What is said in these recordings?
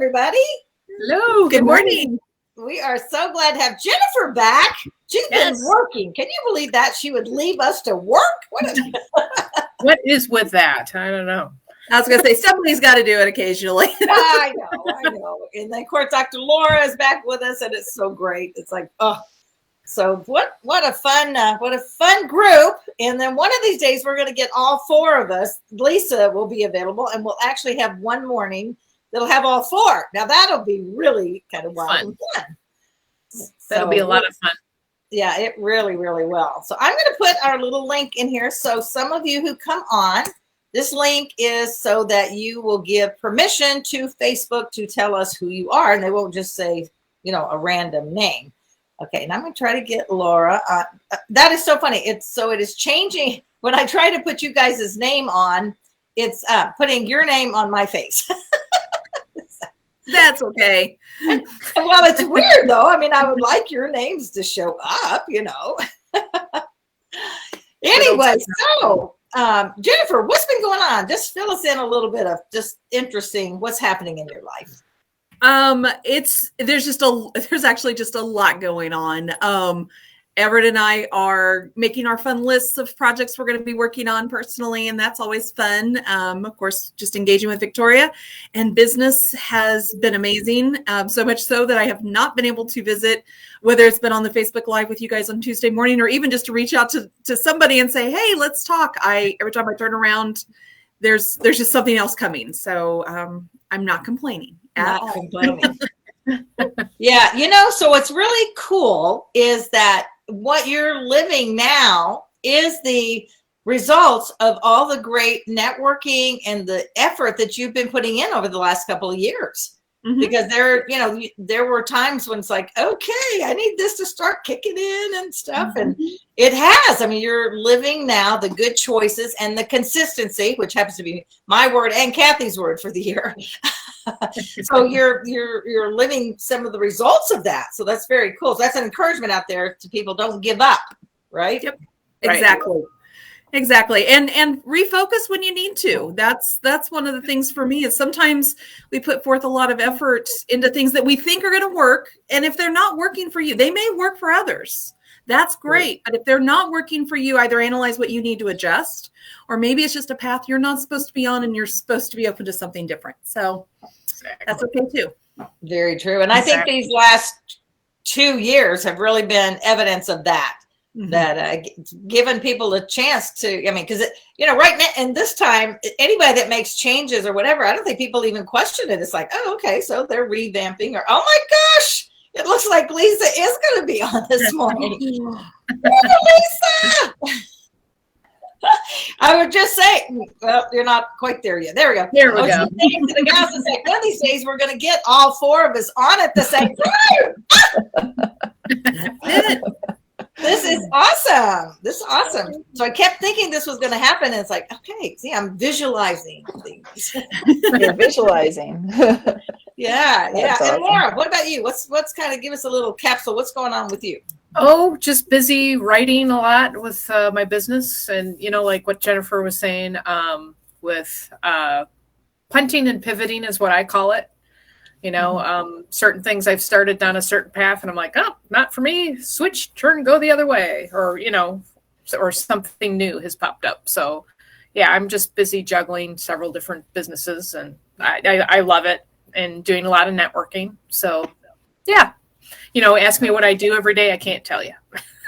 everybody. Hello. Good morning. We are so glad to have Jennifer back. She's been working. Can you believe that? She would leave us to work? What is with that? I don't know. I was going to say, somebody's got to do it occasionally. I know. And then, of course, Dr. Laura is back with us, and it's so great. It's like, oh. So what a fun group. And then one of these days, we're going to get all four of us. Lisa will be available, and we'll actually have one morning that'll have all four. Now, that'll be really kind of wild and fun. That'll be a lot of fun. Yeah, it really, really will. So I'm going to put our little link in here. So some of you who come on, this link is so that you will give permission to Facebook to tell us who you are, and they won't just say, a random name. Okay, and I'm going to try to get Laura. That is so funny. It is changing. When I try to put you guys' name on, it's putting your name on my face. That's okay. Well, it's weird, though. I mean, I would like your names to show up, Anyway, so Jennifer, what's been going on? Just fill us in a little bit of just interesting what's happening in your life. There's actually just a lot going on. Everett and I are making our fun lists of projects we're going to be working on personally, and that's always fun. Of course, just engaging with Victoria, and business has been amazing. So much so that I have not been able to visit, whether it's been on the Facebook Live with you guys on Tuesday morning, or even just to reach out to somebody and say, hey, let's talk. Every time I turn around, there's just something else coming. So I'm not complaining. Yeah, so what's really cool is that what you're living now is the results of all the great networking and the effort that you've been putting in over the last couple of years. Mm-hmm. Because there were times when it's like, okay, I need this to start kicking in and stuff. Mm-hmm. And it has. I mean, you're living now the good choices and the consistency, which happens to be my word and Kathy's word for the year. So you're living some of the results of that. So that's very cool. So that's an encouragement out there to people. Don't give up, right? Yep. Exactly. Right. Exactly. And refocus when you need to. That's one of the things for me is sometimes we put forth a lot of effort into things that we think are going to work. And if they're not working for you, they may work for others. That's great. But if they're not working for you, either analyze what you need to adjust, or maybe it's just a path you're not supposed to be on and you're supposed to be open to something different. So that's okay too. Very true. And I think these last 2 years have really been evidence of that. Mm-hmm. That giving people a chance to, because right now, and this time, anybody that makes changes or whatever, I don't think people even question it. It's like, oh, okay, so they're revamping, or oh my gosh, it looks like Lisa is going to be on this morning. Lisa! I would just say, well, you're not quite there yet. There we go. There we go. To the guys and say, one of these days we're going to get all four of us on at the same time. This is awesome. So I kept thinking this was going to happen. And it's like, okay, see, I'm visualizing things. You're visualizing. Yeah. Awesome. And Laura, what about you? What's kind of give us a little capsule. What's going on with you? Oh, just busy writing a lot with my business. And, like what Jennifer was saying, with punting and pivoting is what I call it. Certain things I've started down a certain path and I'm like, oh, not for me, switch, turn, go the other way. Or, or something new has popped up. So yeah, I'm just busy juggling several different businesses and I love it and doing a lot of networking. So yeah, ask me what I do every day. I can't tell you.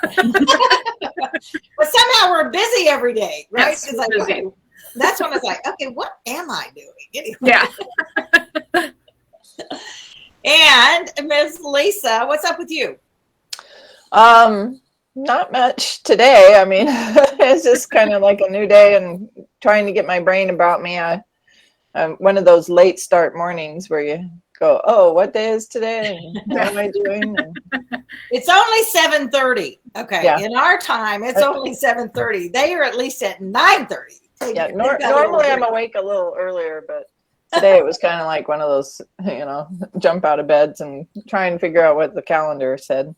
But somehow we're busy every day, right? Yes, it's like, okay, that's when it's like, okay, what am I doing? Anyway. Yeah. And Ms. Lisa, what's up with you? Not much today. I mean, it's just kind of like a new day and trying to get my brain about me. I'm one of those late start mornings where you go, oh, what day is today? And what am I doing? It's only 7:30. Okay. Yeah. In our time, it's only 7:30. They are at least at 9:30. Yeah. Normally I'm awake a little earlier, but today it was kind of like one of those, jump out of beds and try and figure out what the calendar said.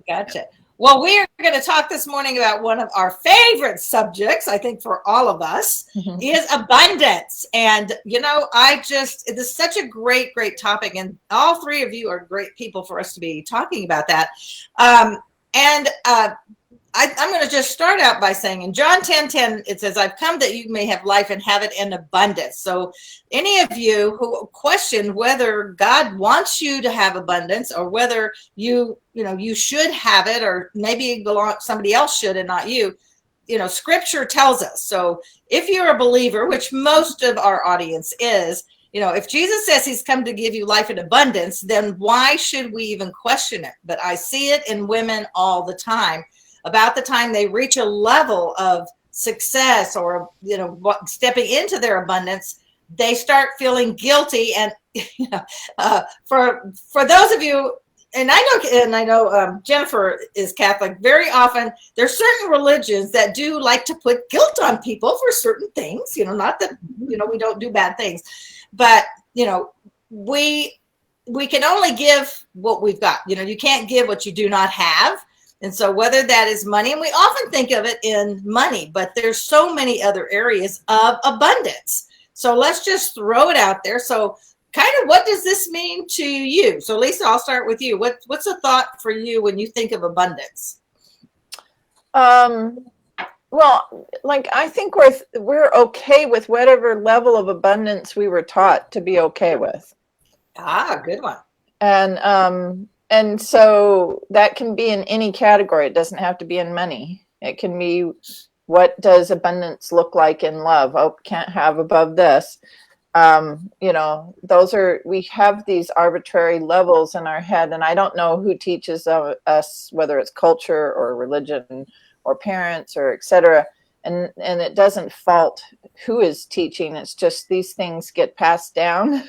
Gotcha. Well, we are going to talk this morning about one of our favorite subjects, I think, for all of us, is abundance. And, this is such a great, great topic. And all three of you are great people for us to be talking about that. I'm going to just start out by saying in John 10:10, it says, I've come that you may have life and have it in abundance. So any of you who question whether God wants you to have abundance or whether you should have it, or maybe somebody else should and not you, scripture tells us. So if you're a believer, which most of our audience is, if Jesus says he's come to give you life in abundance, then why should we even question it? But I see it in women all the time. About the time they reach a level of success or, stepping into their abundance, they start feeling guilty. And, for those of you, and I know Jennifer is Catholic, very often there's certain religions that do like to put guilt on people for certain things, not that, we don't do bad things, but, we can only give what we've got. You can't give what you do not have. And so whether that is money, and we often think of it in money, but there's so many other areas of abundance. So let's just throw it out there. So kind of what does this mean to you? So Lisa, I'll start with you. What's a thought for you when you think of abundance? Well, I think we're okay with whatever level of abundance we were taught to be okay with. Good one. And so that can be in any category. It doesn't have to be in money. It can be, what does abundance look like in love? Oh, can't have above this. We have these arbitrary levels in our head, and I don't know who teaches us, whether it's culture or religion or parents or et cetera. And it doesn't fault who is teaching. It's just these things get passed down.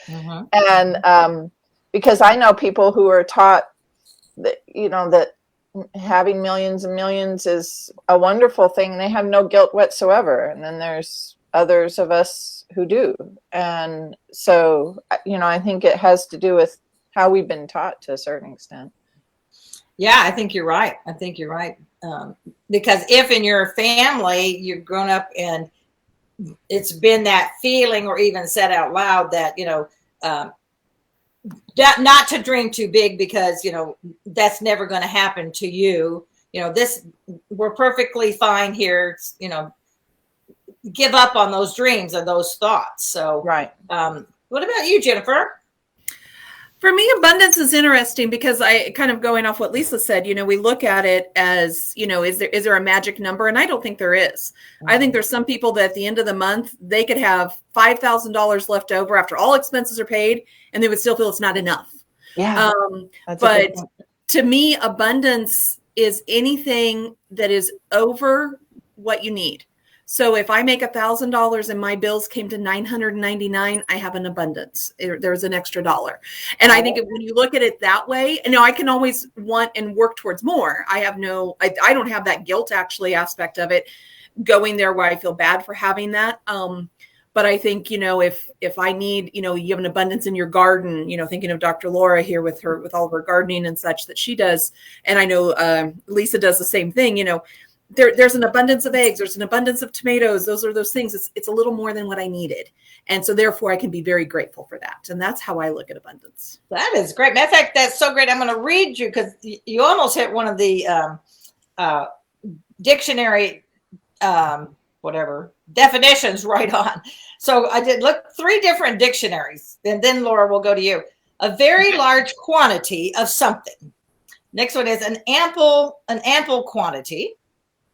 And because I know people who are taught that, that having millions and millions is a wonderful thing. They have no guilt whatsoever. And then there's others of us who do. And so, I think it has to do with how we've been taught to a certain extent. Yeah, I think you're right. Because if in your family you've grown up and it's been that feeling, or even said out loud that, not to dream too big, because that's never going to happen to you. We're perfectly fine here. Give up on those dreams and those thoughts. So right. What about you, Jennifer? For me, abundance is interesting because I kind of going off what Lisa said, we look at it as, is there a magic number? And I don't think there is. I think there's some people that at the end of the month, they could have $5,000 left over after all expenses are paid, and they would still feel it's not enough. Yeah. But to me, abundance is anything that is over what you need. So if I make $1,000 and my bills came to $999, I have an abundance. There's an extra dollar. And I think when you look at it that way, I can always want and work towards more. I don't have that guilt actually aspect of it going there where I feel bad for having that. But I think, if I need, you have an abundance in your garden, thinking of Dr. Laura here with all of her gardening and such that she does. And I know Lisa does the same thing, there's an abundance of eggs. There's an abundance of tomatoes. Those are those things. It's a little more than what I needed. And so therefore I can be very grateful for that. And that's how I look at abundance. That is great. Matter of fact, that's so great. I'm going to read you because you almost hit one of the dictionary, definitions right on. So I did look 3 different dictionaries, and then Laura will go to you. A very large quantity of something. Next one is an ample quantity.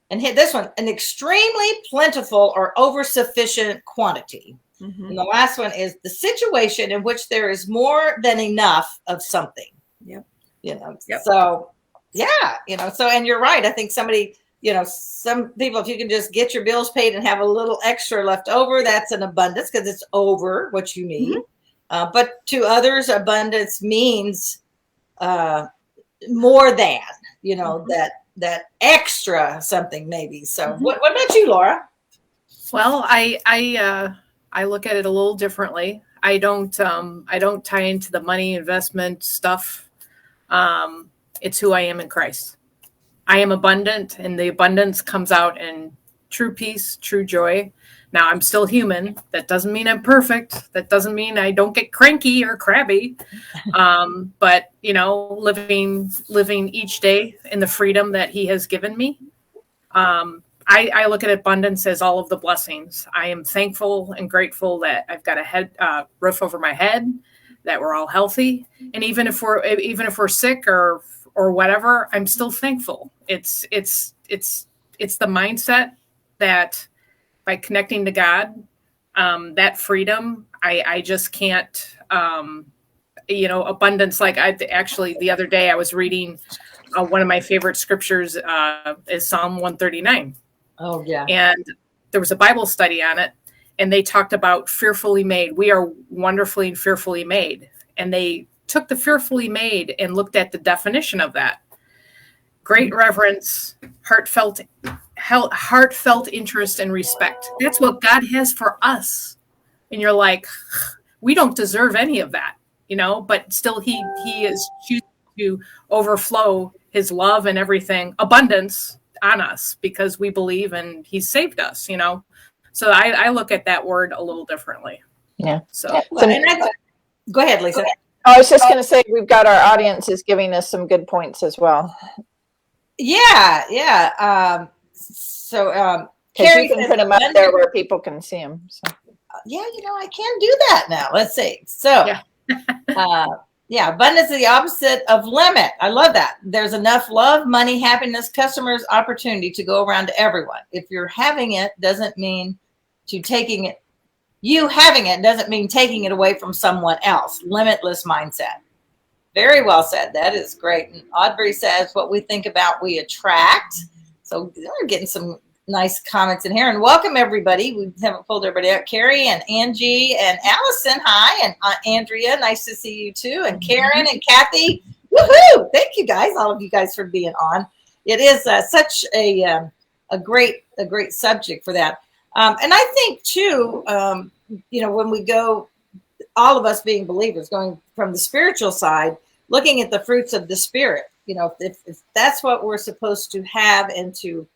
And hit this one, an extremely plentiful or over-sufficient quantity. Mm-hmm. And the last one is the situation in which there is more than enough of something. Yep. Yep. So, yeah, so, and you're right. I think somebody, some people, if you can just get your bills paid and have a little extra left over, that's an abundance because it's over what you need. Mm-hmm. But to others, abundance means more than, mm-hmm. that extra something maybe. So mm-hmm. what about you, Laura? Well, I look at it a little differently. I don't tie into the money investment stuff. It's who I am in Christ. I am abundant, and the abundance comes out in true peace, true joy. Now, I'm still human. That doesn't mean I'm perfect. That doesn't mean I don't get cranky or crabby. But, living each day in the freedom that he has given me. I look at abundance as all of the blessings. I am thankful and grateful that I've got a roof over my head, that we're all healthy. And even if we're sick or whatever, I'm still thankful. It's the mindset that by connecting to God, that freedom, I just can't, abundance. Like the other day I was reading one of my favorite scriptures is Psalm 139. Oh yeah. And there was a Bible study on it, and they talked about fearfully made. We are wonderfully and fearfully made. And they took the fearfully made and looked at the definition of that. Great reverence, heartfelt interest and respect. That's what God has for us. And you're like, we don't deserve any of that, but still he is choosing to overflow his love and everything, abundance on us because we believe and he saved us, So I look at that word a little differently. Yeah. So go ahead, Lisa. I was just going to say, we've got our audience is giving us some good points as well. Yeah. Carrie, you can put them up there where people can see them. So. Yeah, I can do that now. Let's see. So, abundance is the opposite of limit. I love that. There's enough love, money, happiness, customers, opportunity to go around to everyone. If you're having it, doesn't mean taking it. You having it doesn't mean taking it away from someone else. Limitless mindset. Very well said. That is great. And Audrey says, what we think about, we attract. So we're getting some nice comments in here. And welcome, everybody. We haven't pulled everybody out. Carrie and Angie and Allison, hi. And Andrea, nice to see you too. And Karen and Kathy, woohoo! Thank you guys, all of you guys, for being on. It is such a great subject for that. And I think too, when we go, all of us being believers, going from the spiritual side, looking at the fruits of the Spirit, if that's what we're supposed to have and to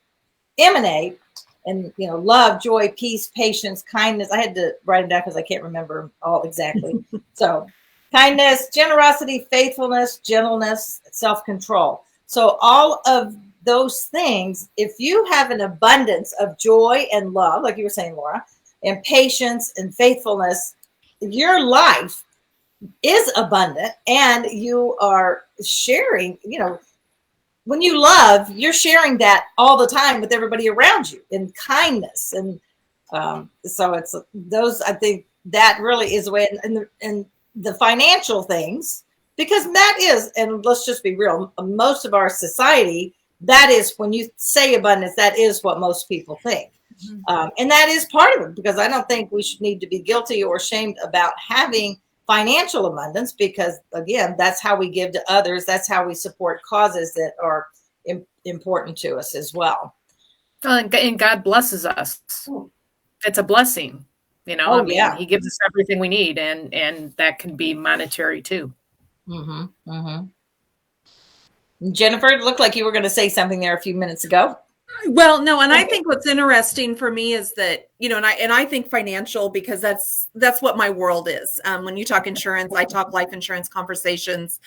emanate, and love, joy, peace, patience, kindness. I had to write them down because I can't remember all exactly. So kindness, generosity, faithfulness, gentleness, self-control. So all of those things, if you have an abundance of joy and love, like you were saying, Laura, and patience and faithfulness, your life is abundant, and you are sharing, when you love, you're sharing that all the time with everybody around you in kindness. And so it's those, I think that really is the way, and the financial things, because that is, and let's just be real, most of our society, that is, when you say abundance, that is what most people think. And that is part of it, because I don't think we should need to be guilty or ashamed about having financial abundance, because again, that's how we give to others. That's how we support causes that are important to us as well. And God blesses us. It's a blessing, He gives us everything we need, and that can be monetary too. Jennifer, it looked like you were going to say something there a few minutes ago. Well, no, and I think what's interesting for me is that, and I think financial, because that's what my world is. When you talk insurance, I talk life insurance conversations.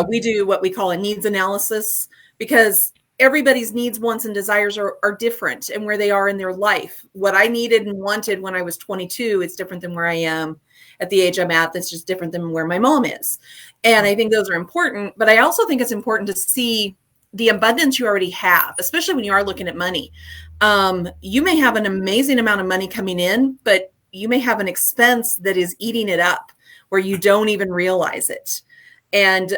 We do what we call a needs analysis, because everybody's needs, wants, and desires are different, and where they are in their life. What I needed and wanted when I was 22 is different than where I am at the age I'm at. That's just different than where my mom is. And I think those are important, but I also think it's important to see the abundance you already have, especially when you are looking at money. You may have an amazing amount of money coming in, but you may have an expense that is eating it up where you don't even realize it. And,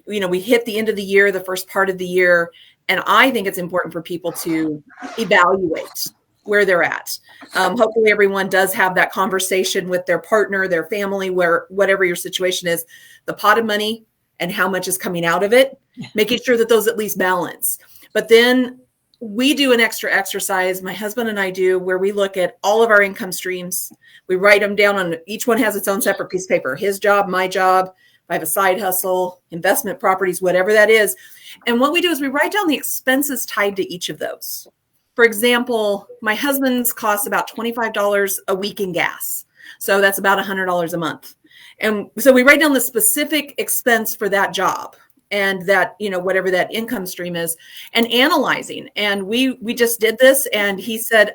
we hit the end of the year, the first part of the year, and I think it's important for people to evaluate where they're at. Hopefully everyone does have that conversation with their partner, their family, where whatever your situation is, the pot of money and how much is coming out of it, making sure that those at least balance. But then we do an extra exercise, my husband and I do, where we look at all of our income streams. We write them down on, each one has its own separate piece of paper, his job, my job, if I have a side hustle, investment properties, whatever that is. And what we do is we write down the expenses tied to each of those. For example, my husband's costs about $25 a week in gas. So that's about $100 a month. And so we write down the specific expense for that job and that, whatever that income stream is, and analyzing. And we just did this, and he said,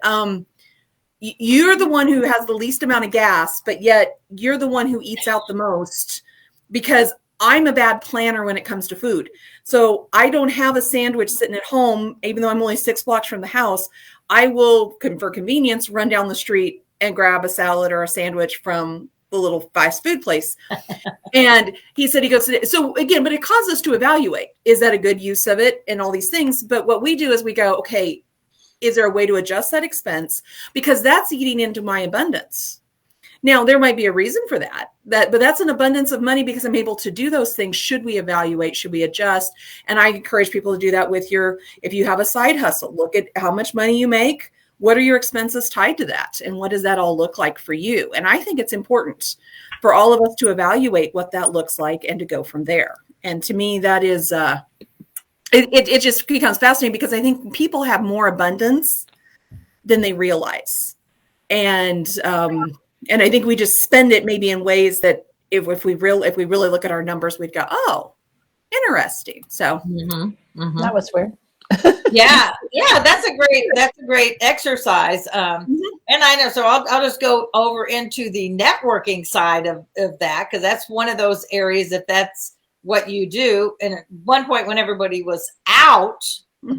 you're the one who has the least amount of gas, but yet you're the one who eats out the most, because I'm a bad planner when it comes to food. So I don't have a sandwich sitting at home, even though I'm only 6 blocks from the house. I will, for convenience, run down the street and grab a salad or a sandwich from the little fast food place. And he goes, so again, but it causes us to evaluate, is that a good use of it and all these things? But what we do is we go, okay, is there a way to adjust that expense? Because that's eating into my abundance. Now, there might be a reason for that, but that's an abundance of money because I'm able to do those things. Should we evaluate? Should we adjust? And I encourage people to do that with if you have a side hustle, look at how much money you make. What are your expenses tied to that? And what does that all look like for you? And I think it's important for all of us to evaluate what that looks like and to go from there. And to me, that is, it just becomes fascinating because I think people have more abundance than they realize. And I think we just spend it maybe in ways that if we really look at our numbers, we'd go, oh, interesting. So that was weird. yeah, that's a great exercise. And I know, so I'll just go over into the networking side of that, because that's one of those areas, if that's what you do. And at one point when everybody was out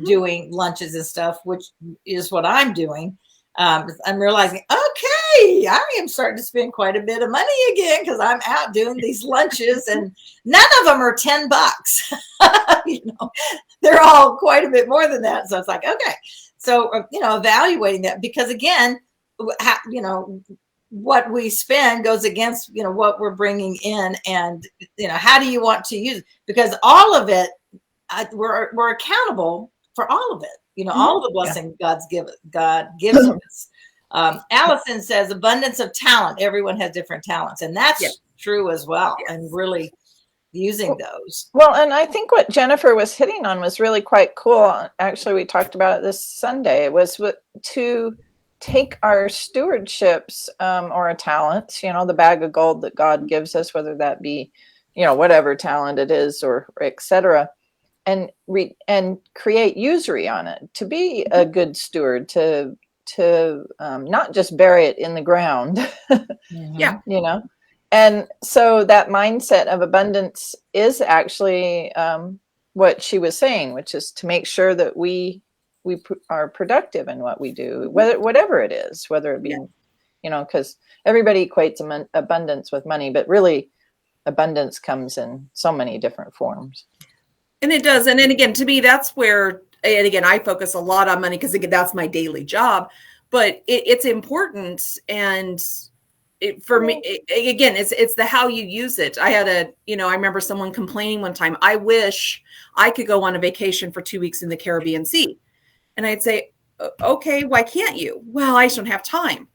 doing lunches and stuff, which is what I'm doing, I'm realizing, okay, I am starting to spend quite a bit of money again because I'm out doing these lunches, and none of them are $10. They're all quite a bit more than that. So it's like, okay, so evaluating that, because again, what we spend goes against what we're bringing in, and how do you want to use it? Because all of it, we're accountable for all of it. All of the blessing God gives us. Allison says abundance of talent. Everyone has different talents, and that's true as well. Yes. And really using those. Well, and I think what Jennifer was hitting on was really quite cool. Actually, we talked about it this Sunday. It was to take our stewardships or our talents, the bag of gold that God gives us, whether that be, whatever talent it is or et cetera, and create usury on it, to be a good steward, to not just bury it in the ground. And so that mindset of abundance is actually what she was saying, which is to make sure that we are productive in what we do, whatever it is, whether it be, because everybody equates abundance with money, but really abundance comes in so many different forms. And it does. And then again, to me, that's where, and again, I focus a lot on money because again, that's my daily job, but it's important. And for me, again, it's the how you use it. I had I remember someone complaining one time, I wish I could go on a vacation for 2 weeks in the Caribbean Sea. And I'd say, okay, why can't you? Well, I just don't have time.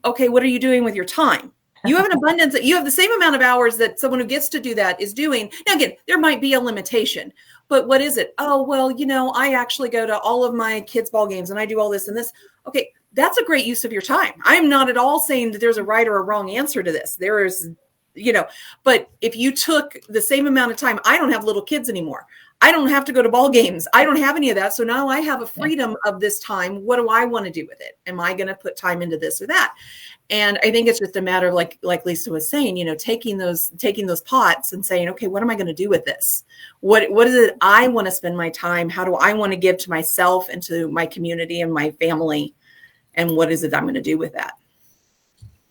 Okay, what are you doing with your time? You have an abundance, you have the same amount of hours that someone who gets to do that is doing. Now, again, there might be a limitation, but what is it? Oh, well, I actually go to all of my kids' ball games and I do all this and this. Okay, that's a great use of your time. I'm not at all saying that there's a right or a wrong answer to this. There is, but if you took the same amount of time, I don't have little kids anymore. I don't have to go to ball games. I don't have any of that. So now I have a freedom of this time. What do I want to do with it? Am I going to put time into this or that? And I think it's just a matter of like Lisa was saying, taking those pots and saying, okay, what am I going to do with this? What is it I want to spend my time? How do I want to give to myself and to my community and my family? And what is it I'm going to do with that?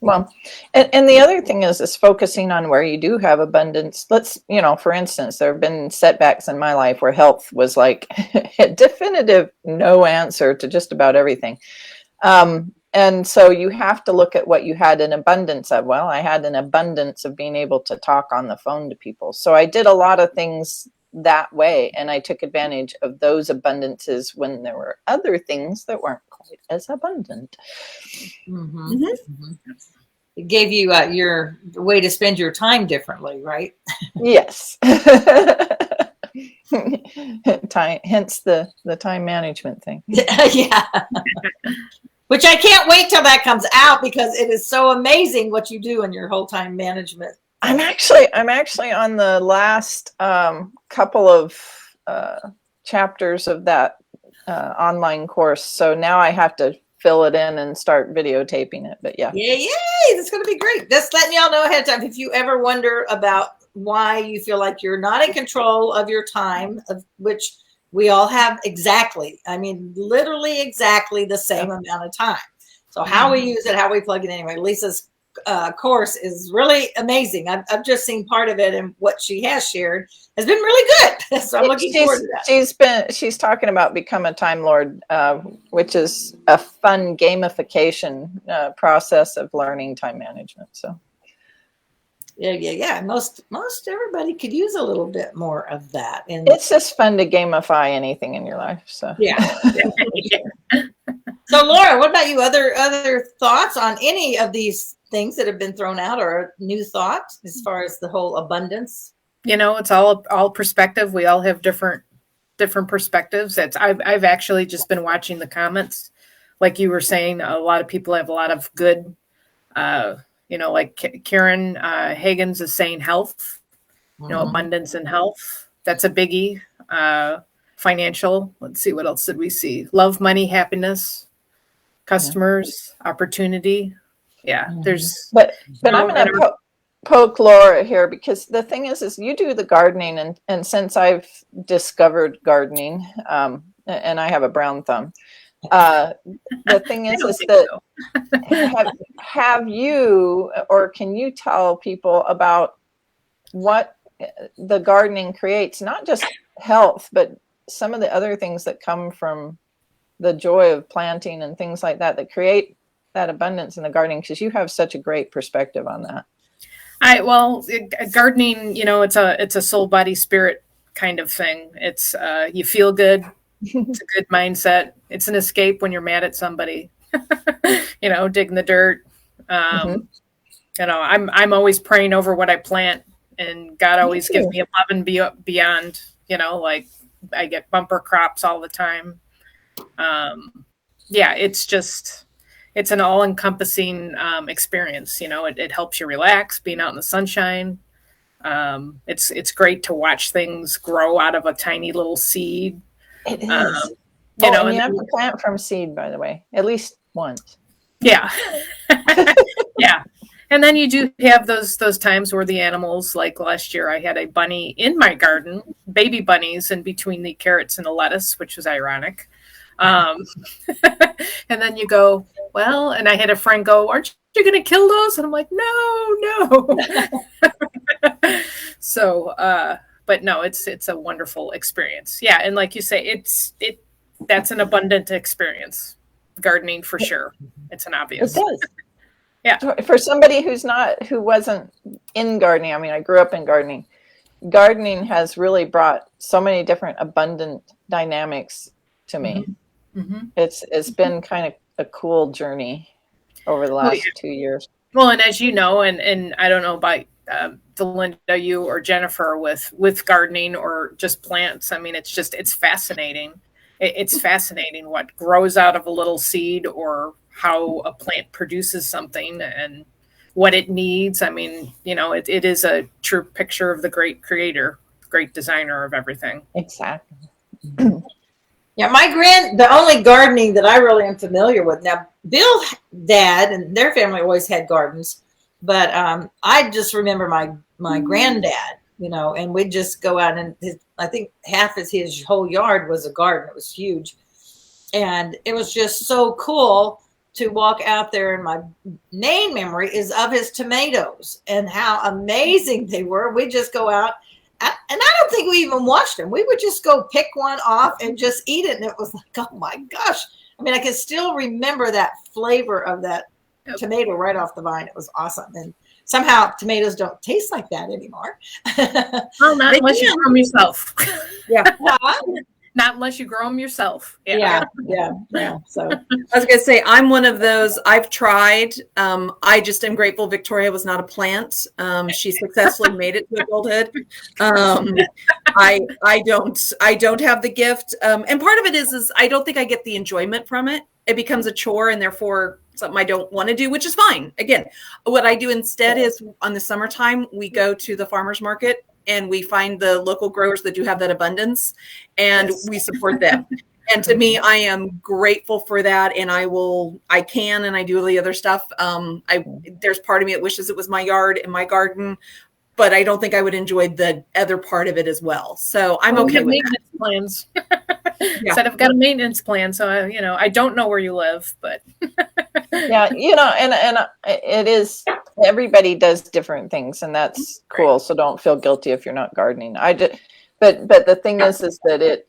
Well, and the other thing is focusing on where you do have abundance. Let's, for instance, there have been setbacks in my life where health was like a definitive no answer to just about everything. And so you have to look at what you had an abundance of. Well, I had an abundance of being able to talk on the phone to people. So I did a lot of things that way, and I took advantage of those abundances when there were other things that weren't quite as abundant. it gave you your way to spend your time differently, right? Yes. Time, hence the time management thing. Yeah. Which I can't wait till that comes out because it is so amazing what you do in your whole time management. I'm actually on the last couple of chapters of that online course. So now I have to fill it in and start videotaping it. But yeah. Yay! That's going to be great. Just letting y'all know ahead of time. If you ever wonder about why you feel like you're not in control of your time, of which we all have exactly, I mean, literally exactly the same amount of time. So how we use it, how we plug it in anyway. Lisa's course is really amazing. I've just seen part of it, and what she has shared has been really good. So I'm looking forward to that. She's talking about Become a Time Lord, which is a fun gamification process of learning time management. So yeah. Most everybody could use a little bit more of that. And it's just fun to gamify anything in your life. So yeah. So Laura, what about you? Other thoughts on any of these things that have been thrown out, or new thoughts as far as the whole abundance? It's all perspective. We all have different perspectives. I've actually just been watching the comments. Like you were saying, a lot of people have a lot of good, like Karen Hagens is saying health, abundance and health. That's a biggie. Financial. Let's see, what else did we see? Love, money, happiness, customers, opportunity. Yeah, there's. But I'm going to poke Laura here, because the thing is you do the gardening, and since I've discovered gardening, and I have a brown thumb, the thing is that have you, or can you tell people about what the gardening creates, not just health, but some of the other things that come from the joy of planting and things like that create that abundance in the gardening, because you have such a great perspective on that. Gardening, it's a soul, body, spirit kind of thing. It's you feel good. It's a good mindset. It's an escape when you're mad at somebody. Digging the dirt. I'm always praying over what I plant, and God always gives me above and beyond. Like I get bumper crops all the time. It's an all-encompassing experience. It helps you relax, being out in the sunshine. It's great to watch things grow out of a tiny little seed. It is. And you have to plant from seed, by the way, at least once. Yeah. Yeah. And then you do have those times where the animals, like last year, I had a bunny in my garden, baby bunnies in between the carrots and the lettuce, which was ironic. And then you go, well, and I had a friend go, aren't you going to kill those? And I'm like, no. So, but no, it's a wonderful experience. Yeah. And like you say, that's an abundant experience. Gardening for sure. It's an obvious. It does. Yeah. For somebody who wasn't in gardening, I mean, I grew up in gardening. Gardening has really brought so many different abundant dynamics to me. Mm-hmm. It's been kind of a cool journey over the last 2 years. Well, and as you know, and I don't know about Delinda, you or Jennifer with gardening or just plants. I mean, it's fascinating. It's fascinating what grows out of a little seed, or how a plant produces something and what it needs. I mean, it is a true picture of the great creator, great designer of everything. Exactly. Yeah, the only gardening that I really am familiar with now, Bill's dad and their family always had gardens, but I just remember my granddad, and we'd just go out, and I think half of his whole yard was a garden. It was huge, and it was just so cool to walk out there. And my main memory is of his tomatoes and how amazing they were. We'd just go out. And I don't think we even watched them. We would just go pick one off and just eat it. And it was like, oh my gosh. I mean, I can still remember that flavor of that tomato right off the vine. It was awesome. And somehow tomatoes don't taste like that anymore. Well, not unless you're from yourself. Yeah. Not unless you grow them yourself. Yeah. So I was going to say, I'm one of those. I've tried. I just am grateful Victoria was not a plant. She successfully made it to adulthood. I don't have the gift. And part of it is I don't think I get the enjoyment from it. It becomes a chore and therefore something I don't want to do, which is fine. Again, what I do instead is on the summertime, we go to the farmer's market and we find the local growers that do have that abundance and we support them. And to me, I am grateful for that. And I can, and I do all the other stuff. There's part of me that wishes it was my yard and my garden, but I don't think I would enjoy the other part of it as well. So I'm okay with maintenance plans. Said I've got a maintenance plan. So, I don't know where you live, but. Yeah, and it is, everybody does different things, and that's cool. So don't feel guilty if you're not gardening. But the thing is that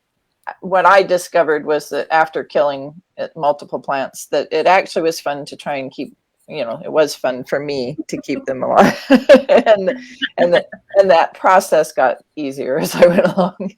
what I discovered was that after killing multiple plants, that it actually was fun to try and keep, it was fun for me to keep them alive. and that process got easier as I went along.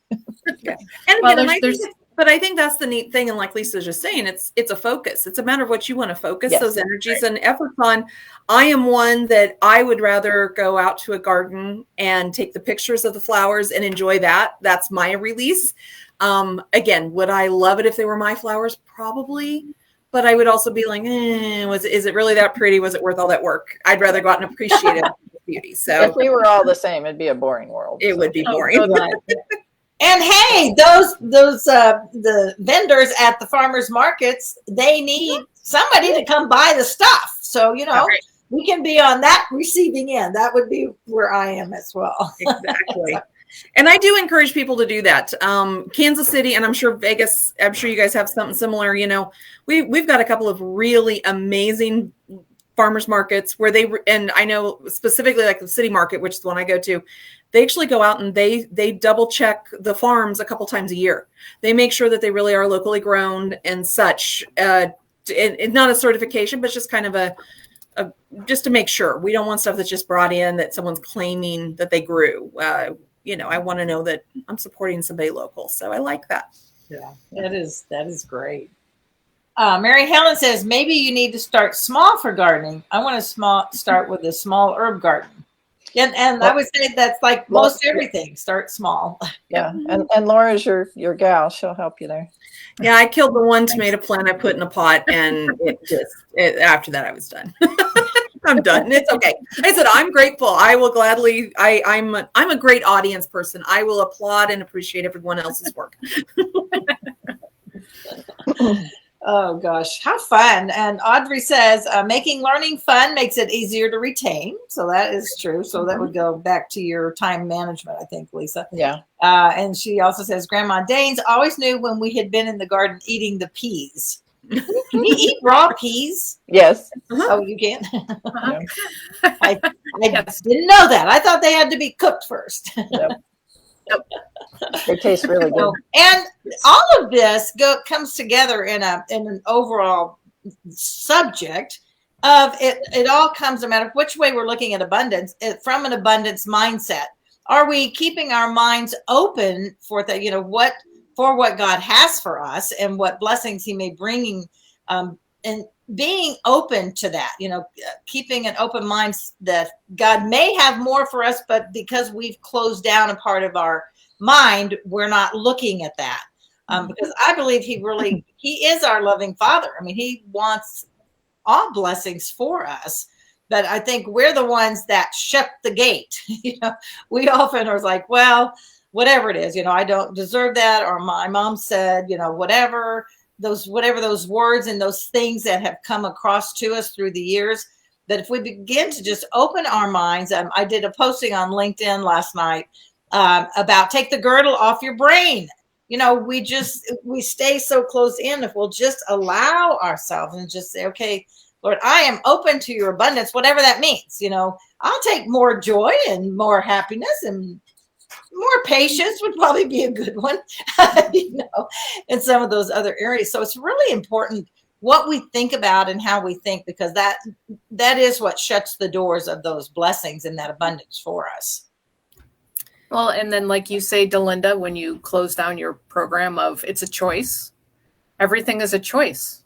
Yeah. And again, but I think that's the neat thing. And like Lisa's just saying, it's a focus. It's a matter of what you want to focus those energies and efforts on. I am one that I would rather go out to a garden and take the pictures of the flowers and enjoy that. That's my release. Again, would I love it if they were my flowers? Probably. But I would also be like, is it really that pretty? Was it worth all that work? I'd rather go out and appreciate it. Beauty. So if we were all the same, it'd be a boring world. It would be boring. And hey, the vendors at the farmers markets, they need somebody to come buy the stuff. So, we can be on that receiving end. That would be where I am as well. Exactly. And I do encourage people to do that. Kansas City, and I'm sure Vegas, I'm sure you guys have something similar. We've got a couple of really amazing farmers markets where and I know specifically like the city market, which is the one I go to, they actually go out and they double check the farms a couple times a year. They make sure that they really are locally grown and such. It's not a certification, but just kind of just to make sure. We don't want stuff that's just brought in that someone's claiming that they grew. I want to know that I'm supporting somebody local. So I like that. Yeah, that is great. Mary Helen says, maybe you need to start small for gardening. I want to start with a small herb garden. And I would say that's like most everything. Start small. Yeah. And Laura's your gal. She'll help you there. Yeah, I killed the one tomato plant I put in a pot, and after that I was done. I'm done. It's okay. I said I'm grateful. I will gladly. I'm a great audience person. I will applaud and appreciate everyone else's work. Oh gosh, how fun. And Audrey says, making learning fun makes it easier to retain. So that is true. So that would go back to your time management, I think, Lisa. Yeah. And she also says, Grandma Danes always knew when we had been in the garden eating the peas. Can you eat raw peas? Yes. Oh, you can? I didn't know that. I thought they had to be cooked first. Yep. They taste really good. And all of this comes together in an overall subject of it. It all comes no matter which way we're looking at abundance, from an abundance mindset. Are we keeping our minds open for what God has for us and what blessings He may bring, and being open to that, keeping an open mind that God may have more for us, but because we've closed down a part of our mind, we're not looking at that. Because I believe He is our loving Father. I mean, He wants all blessings for us, but I think we're the ones that shut the gate. We often are like, well, whatever it is, I don't deserve that. Or my mom said, whatever those words and those things that have come across to us through the years, that if we begin to just open our minds, I did a posting on LinkedIn last night about take the girdle off your brain. We stay so close in. If we'll just allow ourselves and just say, okay, Lord, I am open to your abundance, whatever that means. I'll take more joy and more happiness, and more patience would probably be a good one, in some of those other areas. So it's really important what we think about and how we think, because that is what shuts the doors of those blessings and that abundance for us. Well, and then like you say, Delinda, when you close down your program of it's a choice, everything is a choice.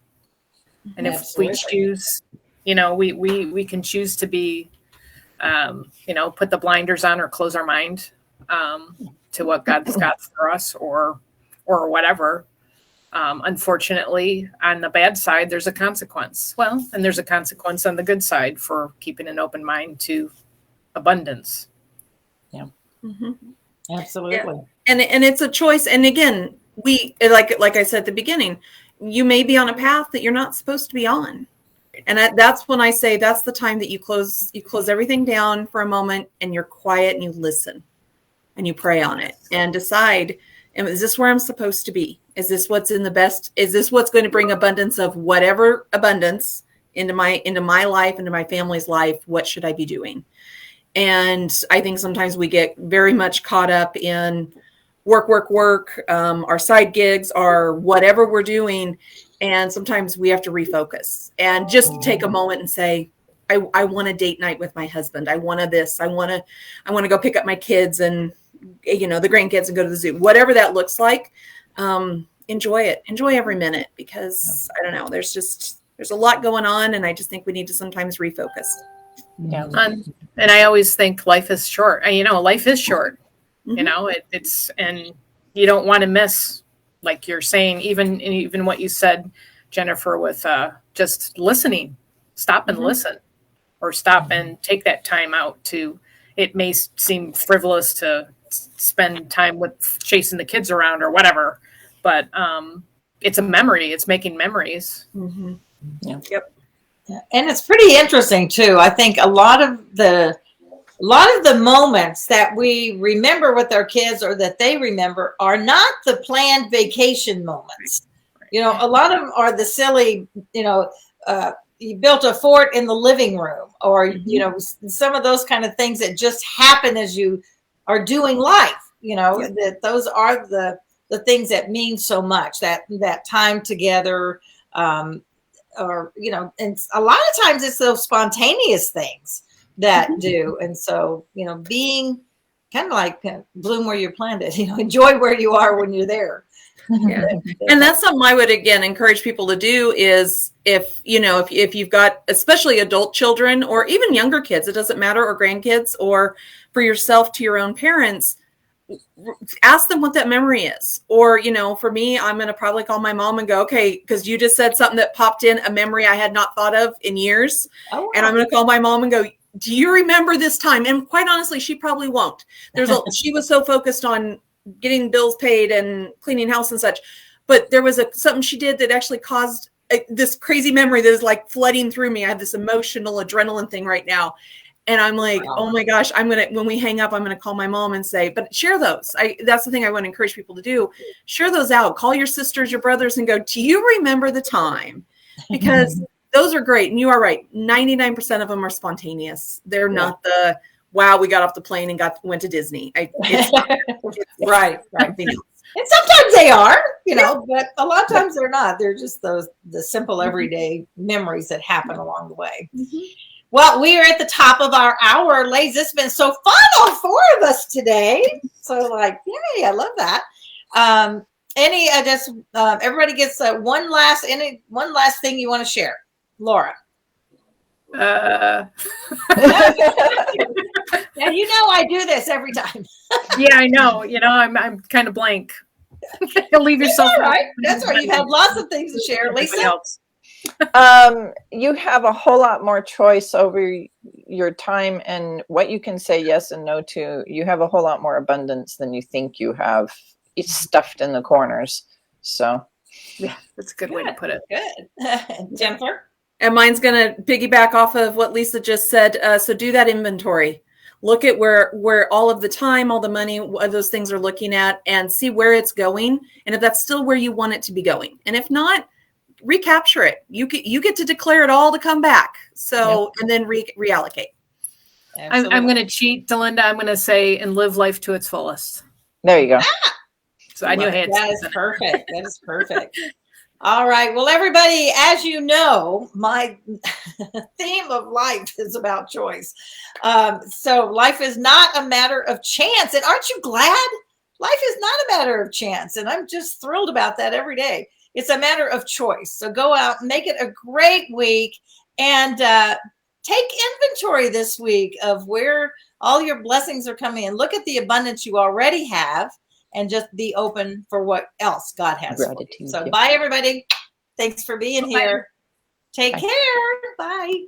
And if Absolutely. we choose, we can choose to be, put the blinders on or close our mind to what God's got for us or whatever. Unfortunately, on the bad side, there's a consequence. Well, and there's a consequence on the good side for keeping an open mind to abundance. Yeah. Mm-hmm. Absolutely. Yeah. And it's a choice. And again, we like I said at the beginning, you may be on a path that you're not supposed to be on. And that's when I say that's the time that you close everything down for a moment and you're quiet and you listen and you pray on it and decide, is this where I'm supposed to be? Is this what's in the best? Is this what's going to bring abundance of whatever abundance into my life, into my family's life? What should I be doing? And I think sometimes we get very much caught up in work, our side gigs, our whatever we're doing. And sometimes we have to refocus and just take a moment and say, I want a date night with my husband. I want I want to go pick up my kids and, the grandkids and go to the zoo, whatever that looks like. Enjoy it. Enjoy every minute because I don't know, there's a lot going on. And I just think we need to sometimes refocus. Yeah. And I always think life is short. Life is short. Mm-hmm. It's and you don't want to miss, like you're saying, even what you said, Jennifer, with just listening. Stop and listen, or stop and take that time out to. It may seem frivolous to spend time with chasing the kids around or whatever, but it's a memory. It's making memories. Mm-hmm. Yeah. Yep. And it's pretty interesting too. I think a lot of the moments that we remember with our kids or that they remember are not the planned vacation moments. A lot of them are the silly, you built a fort in the living room or, some of those kind of things that just happen as you are doing life, that those are the things that mean so much, that time together, or and a lot of times it's those spontaneous things that do. And so being kind of like bloom where you're planted, enjoy where you are when you're there. Yeah. And that's something I would again encourage people to do is if you've got especially adult children or even younger kids, it doesn't matter, or grandkids, or for yourself to your own parents, ask them what that memory is. Or, for me, I'm going to probably call my mom and go, okay, because you just said something that popped in, a memory I had not thought of in years. Oh, wow. And I'm going to call my mom and go, do you remember this time? And quite honestly, she probably won't. She was so focused on getting bills paid and cleaning house and such. But there was something she did that actually caused this crazy memory that is like flooding through me. I have this emotional adrenaline thing right now. And I'm like, wow. Oh my gosh, when we hang up, I'm going to call my mom and say, but share those. That's the thing I want to encourage people to do. Share those out. Call your sisters, your brothers, and go, do you remember the time? Because those are great. And you are right. 99% of them are spontaneous. They're not the, wow, we got off the plane and went to Disney. It's right. And sometimes they are, but a lot of times they're not. They're just the simple everyday memories that happen along the way. Mm-hmm. Well, we are at the top of our hour, ladies. It's been so fun, all four of us today. So, yay, I love that. Everybody gets one last thing you want to share, Laura. Yeah, I do this every time. Yeah, I know. I'm kind of blank. You'll leave yourself. All right. That's right. You've had lots of things to share, Lisa. You have a whole lot more choice over your time and what you can say yes and no to. You have a whole lot more abundance than you think you have. It's stuffed in the corners. So, yeah, that's a good way to put it. Good. Jennifer? And mine's going to piggyback off of what Lisa just said. So do that inventory. Look at where all of the time, all the money, those things are looking at, and see where it's going. And if that's still where you want it to be going. And if not, recapture it. You get to declare it all to come back. So, and then reallocate. I'm going to cheat, Delinda. I'm going to say, and live life to its fullest. There you go. So I knew I had that is perfect. That is perfect. All right. Well, everybody, as you know, my theme of life is about choice. So life is not a matter of chance. And aren't you glad? Life is not a matter of chance. And I'm just thrilled about that every day. It's a matter of choice. So go out, make it a great week, and take inventory this week of where all your blessings are coming in. Look at the abundance you already have and just be open for what else God has. Gratitude. So bye, everybody. Thanks for being here. Take care. Bye.